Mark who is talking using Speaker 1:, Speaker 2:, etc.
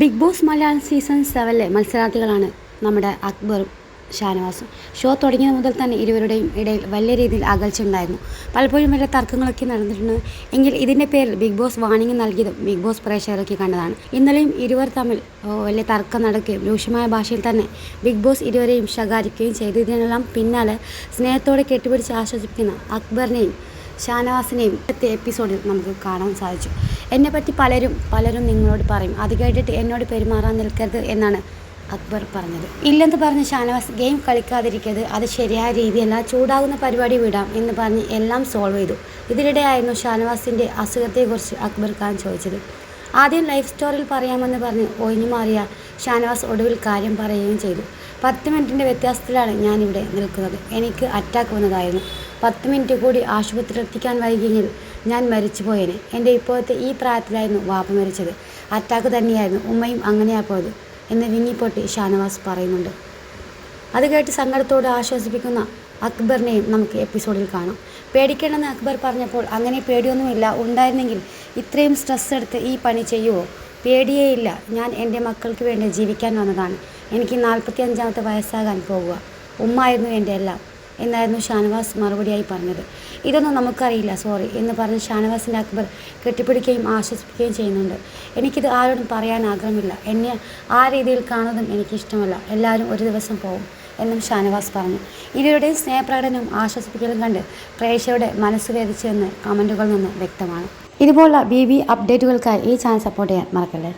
Speaker 1: Big boss Malayalam season 7 മത്സരാർത്ഥികളാണ് നമ്മുടെ അക്ബറും ഷാനവാസും. Show തുടങ്ങിയത് മുതൽ തന്നെ ഇരുവരുടെയും ഇടയിൽ വലിയ രീതിയിൽ അകൽച്ച ഉണ്ടായിരുന്നു. പലപ്പോഴും വലിയ തർക്കങ്ങളൊക്കെ നടന്നിട്ടുണ്ട്. എങ്കിൽ ഇതിൻ്റെ പേരിൽ ബിഗ് ബോസ് വാണിംഗ് നൽകിയതും ബിഗ് ബോസ് പ്രേക്ഷകരൊക്കെ കണ്ടതാണ്. ഇന്നലെയും ഇരുവർ തമ്മിൽ വലിയ തർക്കം നടക്കുകയും രൂക്ഷമായ ഭാഷയിൽ തന്നെ ബിഗ് ബോസ് ഇരുവരെയും ശകാരിക്കുകയും ചെയ്തു. ഇതിനെല്ലാം പിന്നാലെ സ്നേഹത്തോടെ കെട്ടിപ്പിടിച്ച് ആശ്വസിപ്പിക്കുന്ന അക്ബറിനെയും ഷാനവാസിനെയും ഇന്നത്തെ എപ്പിസോഡിൽ നമുക്ക് കാണാൻ സാധിച്ചു. എന്നെപ്പറ്റി പലരും നിങ്ങളോട് പറയും, അത് കേട്ടിട്ട് എന്നോട് പെരുമാറാൻ നിൽക്കരുത് എന്നാണ് അക്ബർ പറഞ്ഞത്. ഇല്ലെന്ന് പറഞ്ഞ് ഷാനവാസ് ഗെയിം കളിക്കാതിരിക്കരുത്, അത് ശരിയായ രീതിയല്ല, ചൂടാകുന്ന പരിപാടി വിടാം എന്ന് പറഞ്ഞ് എല്ലാം സോൾവ് ചെയ്തു. ഇതിനിടെയായിരുന്നു ഷാനവാസിൻ്റെ അസുഖത്തെക്കുറിച്ച് അക്ബർ ഖാൻ ചോദിച്ചത്. ആദ്യം ലൈഫ് സ്റ്റോറിയിൽ പറയാമെന്ന് പറഞ്ഞ് ഒഴിഞ്ഞു മാറിയ ഷാനവാസ് ഒടുവിൽ കാര്യം പറയുകയും ചെയ്തു. 10 മിനിറ്റിൻ്റെ വ്യത്യാസത്തിലാണ് ഞാനിവിടെ നിൽക്കുന്നത്. എനിക്ക് അറ്റാക്ക് വന്നതായിരുന്നു. 10 മിനിറ്റ് കൂടി ആശുപത്രിയിലെത്തിക്കാൻ വൈകിയെങ്കിൽ ഞാൻ മരിച്ചു പോയേനെ. എൻ്റെ ഇപ്പോഴത്തെ ഈ പ്രായത്തിലായിരുന്നു വാപ്പ മരിച്ചത്. അറ്റാക്ക് തന്നെയായിരുന്നു, ഉമ്മയും അങ്ങനെയാണ് പോയത് എന്ന് വിങ്ങിപ്പൊട്ടി ഷാനവാസ് പറയുന്നുണ്ട്. അത് കേട്ട് സങ്കടത്തോട് ആശ്വസിപ്പിക്കുന്ന അക്ബറിനെയും നമുക്ക് എപ്പിസോഡിൽ കാണാം. പേടിക്കേണ്ടെന്ന് അക്ബർ പറഞ്ഞപ്പോൾ അങ്ങനെ പേടിയൊന്നുമില്ല, ഉണ്ടായിരുന്നെങ്കിൽ ഇത്രയും സ്ട്രെസ് എടുത്ത് ഈ പണി ചെയ്യുമോ? പേടിയേയില്ല, ഞാൻ എൻ്റെ മക്കൾക്ക് വേണ്ടി ജീവിക്കാൻ വന്നതാണ്. എനിക്ക് 45-ാമത്തെ വയസ്സാകാൻ പോകുക. ഉമ്മായിരുന്നു എൻ്റെ എല്ലാം എന്നായിരുന്നു ഷാനവാസ് മറുപടിയായി പറഞ്ഞത്. ഇതൊന്നും നമുക്കറിയില്ല, സോറി എന്ന് പറഞ്ഞ് ഷാനവാസിൻ്റെ അക്ബർ കെട്ടിപ്പിടിക്കുകയും ആശ്വസിപ്പിക്കുകയും ചെയ്യുന്നുണ്ട്. എനിക്കിത് ആരോടും പറയാൻ ആഗ്രഹമില്ല, എന്നെ ആ രീതിയിൽ കാണുന്നതും എനിക്കിഷ്ടമല്ല, എല്ലാവരും ഒരു ദിവസം പോകും എന്നും ഷാനവാസ് പറഞ്ഞു. ഇരുവരുടെയും സ്നേഹപ്രകടനവും ആശ്വസിപ്പിക്കലും കണ്ട് പ്രേക്ഷകരുടെ മനസ്സ് വേദിച്ചെന്ന് കമൻറ്റുകളിൽ നിന്ന് വ്യക്തമാണ്. ഇതുപോലുള്ള BB അപ്ഡേറ്റുകൾക്കായി ഈ ചാനൽ സപ്പോർട്ട് ചെയ്യാൻ മറക്കല്ലേ.